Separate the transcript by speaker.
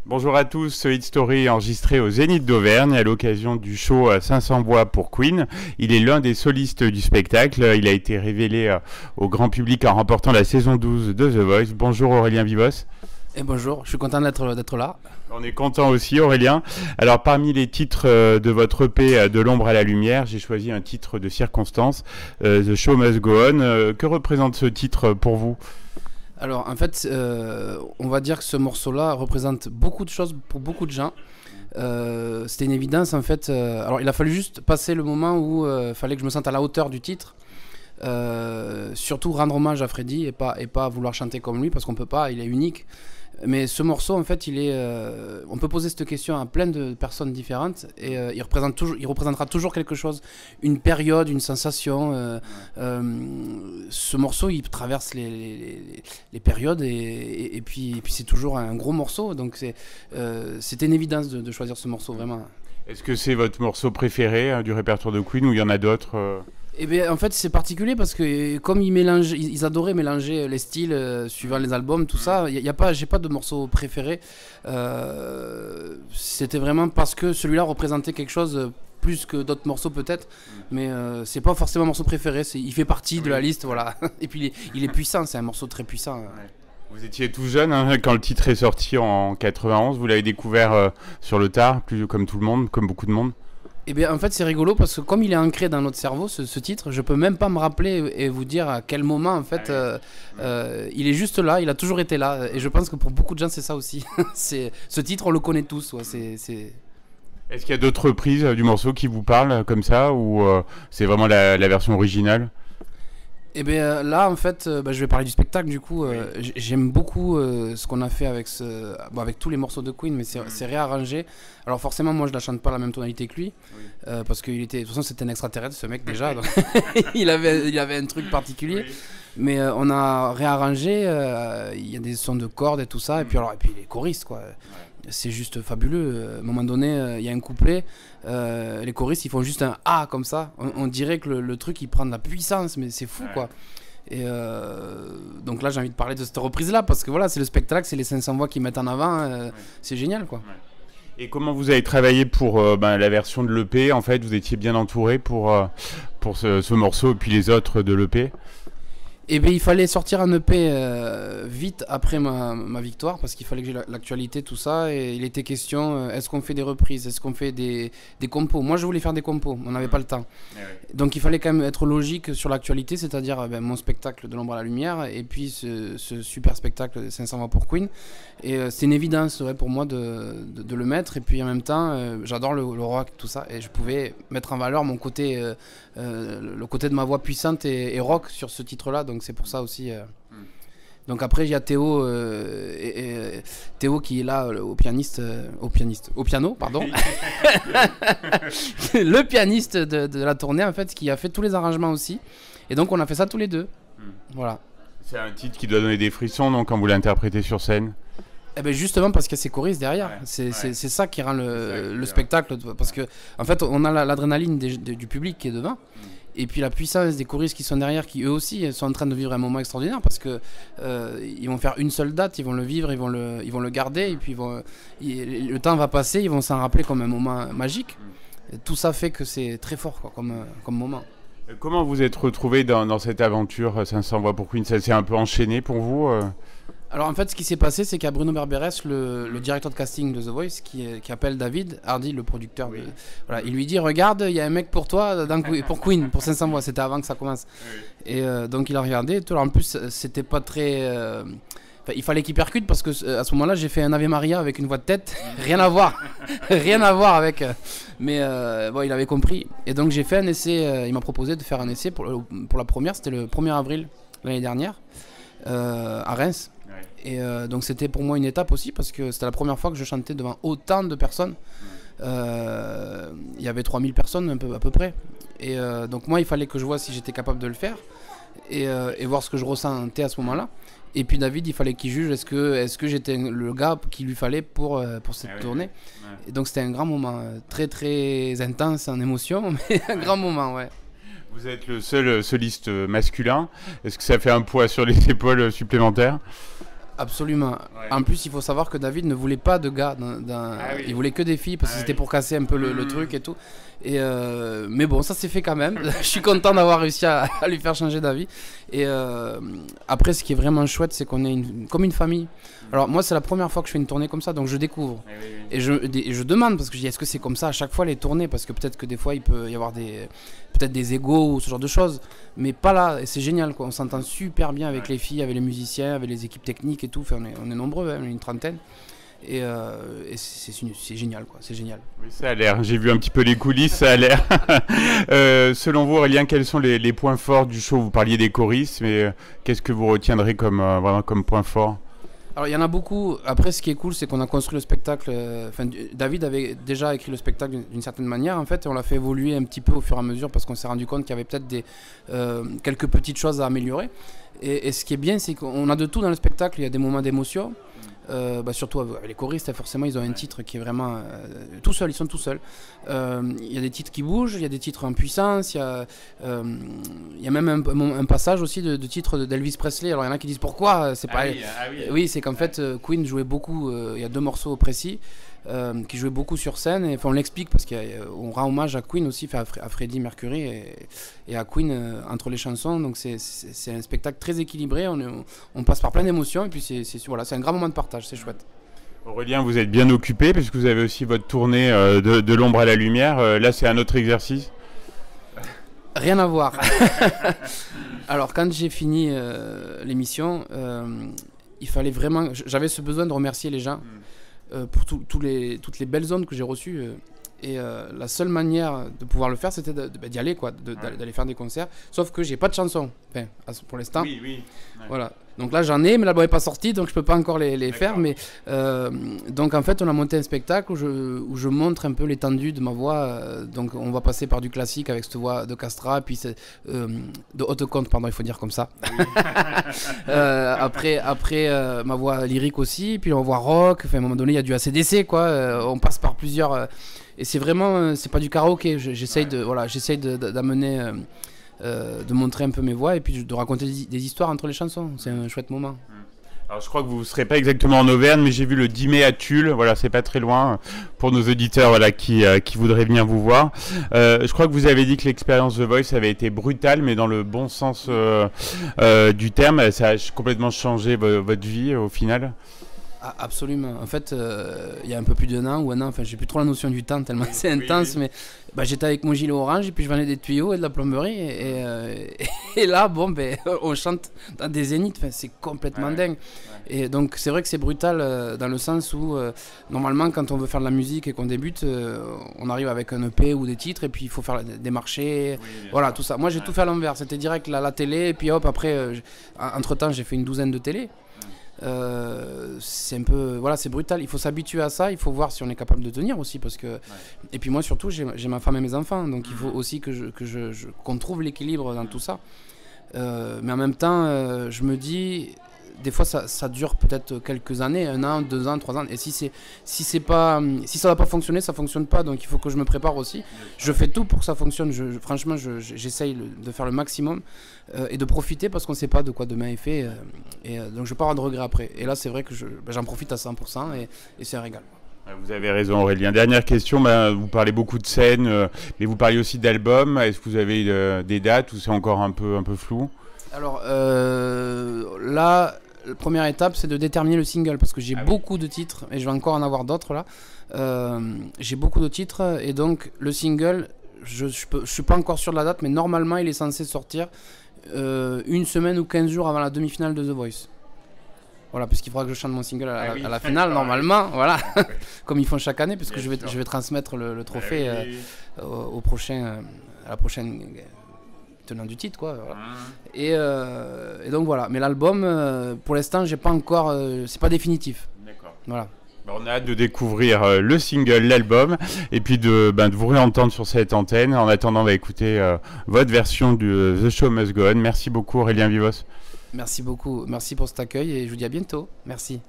Speaker 1: Bonjour à tous, ce Hit Story est enregistré au Zénith d'Auvergne à l'occasion du show 500 voix pour Queen. Il est l'un des solistes du spectacle. Il a été révélé au grand public en remportant la saison 12 de The Voice. Bonjour Aurélien Vivos.
Speaker 2: Et bonjour, je suis content d'être là.
Speaker 1: On est content aussi Aurélien. Alors parmi les titres de votre EP De l'ombre à la lumière, j'ai choisi un titre de circonstance, The Show Must Go On. Que représente ce titre pour vous ?
Speaker 2: Alors en fait, on va dire que ce morceau-là représente beaucoup de choses pour beaucoup de gens. C'était une évidence en fait. Alors il a fallu juste passer le moment où il fallait que je me sente à la hauteur du titre. Surtout rendre hommage à Freddie et pas vouloir chanter comme lui parce qu'on peut pas, il est unique. Mais ce morceau en fait on peut poser cette question à plein de personnes différentes et il représentera toujours quelque chose, une période, une sensation. Ce morceau il traverse les périodes et puis c'est toujours un gros morceau, donc c'était une évidence de choisir ce morceau vraiment.
Speaker 1: Est-ce que c'est votre morceau préféré du répertoire de Queen ou il y en a d'autres
Speaker 2: Eh bien, en fait, c'est particulier parce que comme ils adoraient mélanger les styles suivant les albums, tout ça. J'ai pas de morceau préféré. C'était vraiment parce que celui-là représentait quelque chose plus que d'autres morceaux peut-être, mais c'est pas forcément un morceau préféré. Il fait partie de la liste, voilà. Et puis il est puissant, c'est un morceau très puissant.
Speaker 1: Ouais. Vous étiez tout jeune quand le titre est sorti en 91. Vous l'avez découvert sur le tard, plus comme tout le monde, comme beaucoup de monde.
Speaker 2: Eh bien, en fait, c'est rigolo parce que comme il est ancré dans notre cerveau, ce titre, je peux même pas me rappeler et vous dire à quel moment, en fait, il est juste là, il a toujours été là. Et je pense que pour beaucoup de gens, c'est ça aussi. Ce titre, on le connaît tous. Ouais,
Speaker 1: Est-ce qu'il y a d'autres reprises du morceau qui vous parlent comme ça ou c'est vraiment la version originale ?
Speaker 2: Eh bien là en fait je vais parler du spectacle du coup. J'aime beaucoup ce qu'on a fait avec avec tous les morceaux de Queen, mais c'est réarrangé. Alors forcément moi je la chante pas la même tonalité que lui, parce que de toute façon c'était un extraterrestre ce mec déjà, donc il avait un truc particulier. Mais on a réarrangé, il y a des sons de cordes et tout ça, et puis les choristes quoi. C'est juste fabuleux. À un moment donné, il y a un couplet, les choristes ils font juste un A comme ça. On dirait que le truc il prend de la puissance, mais c'est fou quoi. Et donc là j'ai envie de parler de cette reprise là parce que voilà, c'est le spectacle, c'est les 500 voix qui mettent en avant, c'est génial quoi.
Speaker 1: Et comment vous avez travaillé pour la version de l'EP ? En fait, vous étiez bien entouré pour ce morceau et puis les autres de l'EP ?
Speaker 2: Et bien il fallait sortir un EP vite après ma victoire parce qu'il fallait que j'ai l'actualité, tout ça. Et il était question, est-ce qu'on fait des reprises, est-ce qu'on fait des compos. Moi je voulais faire des compos, on n'avait pas le temps. Donc il fallait quand même être logique sur l'actualité, c'est-à-dire mon spectacle de l'ombre à la lumière et puis ce super spectacle de 500 voix pour Queen. Et c'est une évidence pour moi de le mettre. Et puis en même temps, j'adore le rock, tout ça. Et je pouvais mettre en valeur mon côté, le côté de ma voix puissante et rock sur ce titre-là. Donc c'est pour ça aussi. Donc après il y a Théo, Théo qui est là au piano, pardon. Le pianiste de la tournée en fait, qui a fait tous les arrangements aussi. Et donc on a fait ça tous les deux. Voilà.
Speaker 1: C'est un titre qui doit donner des frissons donc quand vous l'interprétez sur scène.
Speaker 2: Eh ben justement parce qu'il y a ces choristes derrière, c'est ça qui rend le spectacle, parce que en fait on a l'adrénaline du public qui est devant, et puis la puissance des choristes qui sont derrière, qui eux aussi sont en train de vivre un moment extraordinaire, parce que ils vont faire une seule date, ils vont le vivre, ils vont le garder, et puis le temps va passer, ils vont s'en rappeler comme un moment magique. Et tout ça fait que c'est très fort quoi, comme moment.
Speaker 1: Comment vous êtes retrouvé dans cette aventure 500 voix pour Queen ? Ça s'est un peu enchaîné pour vous
Speaker 2: Alors en fait ce qui s'est passé, c'est qu'il y a Bruno Berberes, le directeur de casting de The Voice, qui appelle David Hardy, le producteur. Voilà, il lui dit regarde, il y a un mec pour toi pour Queen, pour 500 voix, c'était avant que ça commence. Et donc il a regardé, tout. Alors, en plus c'était pas très... il fallait qu'il percute parce que à ce moment-là j'ai fait un Ave Maria avec une voix de tête, rien à voir, rien à voir avec. Mais il avait compris. Et donc j'ai fait un essai, il m'a proposé de faire un essai pour la première, c'était le 1er avril l'année dernière, à Reims. Et donc c'était pour moi une étape aussi parce que c'était la première fois que je chantais devant autant de personnes. Il y avait 3000 personnes à peu près. Et donc moi il fallait que je vois si j'étais capable de le faire et voir ce que je ressentais à ce moment-là. Et puis David il fallait qu'il juge est-ce que j'étais le gars qu'il lui fallait pour cette tournée. Et donc c'était un grand moment, très très intense en émotion, mais un grand moment, ouais.
Speaker 1: Vous êtes le seul soliste masculin. Est-ce que ça fait un poids sur les épaules supplémentaires ?
Speaker 2: Absolument.
Speaker 1: Ouais.
Speaker 2: En plus, il faut savoir que David ne voulait pas de gars.
Speaker 1: Ah oui.
Speaker 2: Il voulait que des filles parce que c'était pour casser un peu le truc et tout. Mais bon, ça s'est fait quand même. Je suis content d'avoir réussi à lui faire changer d'avis. Et après, ce qui est vraiment chouette, c'est qu'on est comme une famille. Alors moi, c'est la première fois que je fais une tournée comme ça, donc je découvre. Et je demande, parce que je dis, est-ce que c'est comme ça à chaque fois les tournées? Parce que peut-être que des fois, il peut y avoir peut-être des égos ou ce genre de choses. Mais pas là, et c'est génial, quoi. On s'entend super bien avec les filles, avec les musiciens, avec les équipes techniques et tout. Enfin, on est nombreux, hein, on est une trentaine. Et c'est génial, quoi. C'est génial.
Speaker 1: Oui, ça a l'air. J'ai vu un petit peu les coulisses, ça a l'air. Selon vous, Aurélien, quels sont les points forts du show? Vous parliez des choristes, mais qu'est-ce que vous retiendrez vraiment comme point fort?
Speaker 2: Alors il y en a beaucoup. Après, ce qui est cool, c'est qu'on a construit le spectacle. David avait déjà écrit le spectacle d'une certaine manière, en fait, et on l'a fait évoluer un petit peu au fur et à mesure parce qu'on s'est rendu compte qu'il y avait peut-être quelques petites choses à améliorer. Et ce qui est bien, c'est qu'on a de tout dans le spectacle. Il y a des moments d'émotion. Surtout avec les choristes, forcément, ils ont un titre qui est vraiment tout seul. Ils sont tout seuls. Il y a des titres qui bougent, il y a des titres en puissance. Il y a même un passage aussi de titres d'Elvis Presley. Alors il y en a qui disent pourquoi. C'est pas. Oui, c'est qu'en fait Queen jouait beaucoup. Il y a 2 morceaux précis qui jouaient beaucoup sur scène. Et on l'explique parce qu'on rend hommage à Queen aussi, à Freddie Mercury et à Queen entre les chansons. Donc c'est un spectacle très équilibré. On passe par plein d'émotions et puis c'est un grand moment de partage. C'est chouette.
Speaker 1: Aurélien, vous êtes bien occupé puisque vous avez aussi votre tournée de l'ombre à la lumière. Là, c'est un autre exercice.
Speaker 2: Rien à voir. Alors, quand j'ai fini l'émission, il fallait vraiment. J'avais ce besoin de remercier les gens pour toutes les belles ondes que j'ai reçues. Et la seule manière de pouvoir le faire, c'était d'y aller, quoi, d'aller faire des concerts. Sauf que j'ai pas de chansons, pour l'instant.
Speaker 1: Oui. Ouais.
Speaker 2: Voilà. Donc là, j'en ai, mais l'album n'est pas sorti, donc je peux pas encore les faire. Mais donc en fait, on a monté un spectacle où je montre un peu l'étendue de ma voix. Donc on va passer par du classique avec cette voix de Castra, puis de haute conte, pardon, il faut dire comme ça. Oui. Après ma voix lyrique aussi, puis on va voir rock. Enfin, à un moment donné, il y a du AC/DC, quoi. On passe par plusieurs. Et c'est vraiment, c'est pas du karaoké. J'essaye d'amener. De montrer un peu mes voix et puis de raconter des histoires entre les chansons. C'est un chouette moment.
Speaker 1: Alors je crois que vous ne serez pas exactement en Auvergne, mais j'ai vu le 10 mai à Tulle, voilà, c'est pas très loin pour nos auditeurs, voilà, qui voudraient venir vous voir. Je crois que vous avez dit que l'expérience The Voice avait été brutale, mais dans le bon sens du terme. Ça a complètement changé votre vie au final.
Speaker 2: Absolument. En fait, il y a un peu plus d'un an ou un an, enfin, j'ai plus trop la notion du temps tellement c'est intense, mais j'étais avec mon gilet orange et puis je vendais des tuyaux et de la plomberie et là, on chante dans des zéniths, enfin, c'est complètement dingue. Ouais. Et donc, c'est vrai que c'est brutal dans le sens où, normalement, quand on veut faire de la musique et qu'on débute, on arrive avec un EP ou des titres et puis il faut faire des marchés, voilà, tout ça. Moi, j'ai tout fait à l'envers. C'était direct la télé et puis hop, après, entre-temps, j'ai fait une douzaine de télés. C'est un peu, voilà, c'est brutal. Il faut s'habituer à ça. Il faut voir si on est capable de tenir aussi, parce que. Et puis moi surtout, j'ai ma femme et mes enfants, donc il faut aussi qu'on trouve l'équilibre dans tout ça. Mais en même temps, je me dis, des fois ça dure peut-être quelques années, 1 an, 2 ans, 3 ans. Et si ça va pas fonctionner, ça fonctionne pas. Donc il faut que je me prépare aussi. Je fais tout pour que ça fonctionne. Franchement, j'essaye de faire le maximum et de profiter parce qu'on sait pas de quoi demain est fait. Donc je vais pas avoir de regrets après. Et là, c'est vrai que j'en profite à 100% et c'est un régal.
Speaker 1: Vous avez raison, Aurélien. Dernière question, vous parlez beaucoup de scènes, mais vous parlez aussi d'albums. Est-ce que vous avez des dates ou c'est encore un peu flou?
Speaker 2: Alors là, la première étape, c'est de déterminer le single parce que j'ai beaucoup de titres et je vais encore en avoir d'autres là. J'ai beaucoup de titres et donc le single, je suis pas encore sûr de la date, mais normalement il est censé sortir 1 semaine ou 15 jours avant la demi-finale de The Voice. Voilà, puisqu'il faudra que je chante mon single à la finale, normalement, voilà, comme ils font chaque année, puisque je vais transmettre le trophée au prochain, à la prochaine tenant du titre, quoi. Voilà. Et donc voilà, mais l'album, pour l'instant, j'ai pas encore, c'est pas définitif. D'accord. Voilà.
Speaker 1: On a hâte de découvrir le single, l'album, et puis de vous réentendre sur cette antenne. En attendant, on va écouter votre version de The Show Must Go On. Merci beaucoup, Aurélien Vivos.
Speaker 2: Merci beaucoup, merci pour cet accueil et je vous dis à bientôt. Merci.